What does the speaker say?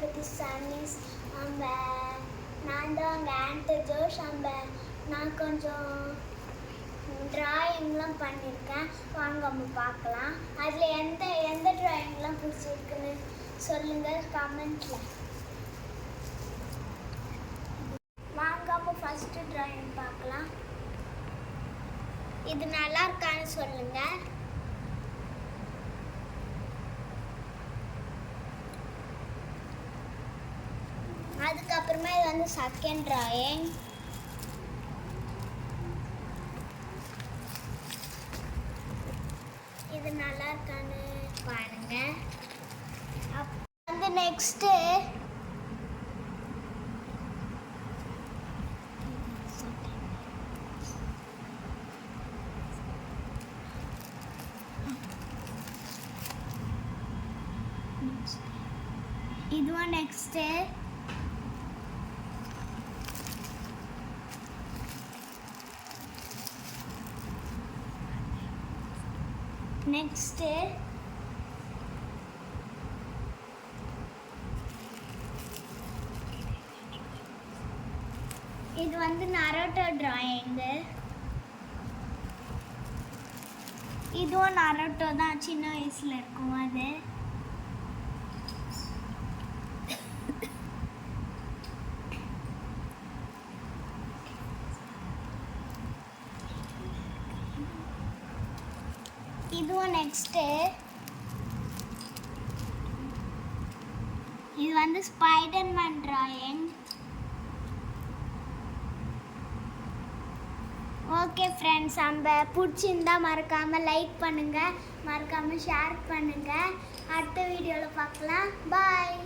கணபதி சாமீஸ். நான் தான் அங்கே ஆன்ட்டு ஜோஷ். நான் கொஞ்சம் ட்ராயிங்லாம் பண்ணியிருக்கேன். வாங்க நம்ம பார்க்கலாம். அதில் எந்த ட்ராயிங்லாம் பிடிச்சிருக்குன்னு சொல்லுங்கள் கமெண்ட்டில். வாங்க நம்ம ஃபஸ்ட்டு ட்ராயிங் பார்க்கலாம். இது நல்லா இருக்கான்னு சொல்லுங்கள். அதுக்கப்புறமா இது வந்து செகண்ட் ட்ராயிங். இது நல்லா இருக்கான்னு பாருங்க. வந்து நெக்ஸ்ட்டு இதுவும் நெக்ஸ்ட்டு இது வந்து நரோட்டோ டிராயிங்கு. இதுவும் நரோட்டோ தான், சின்ன வயசுல இருக்கும் அது. இதுவும் நெக்ஸ்ட்டு இது வந்து ஸ்பைடர்மேன் டிராயிங். ஓகே ஃப்ரெண்ட்ஸ், நம்ம பிடிச்சிருந்தா மறக்காமல் லைக் பண்ணுங்கள், மறக்காமல் ஷேர் பண்ணுங்கள். அடுத்த வீடியோவில் பார்க்கலாம். பாய்.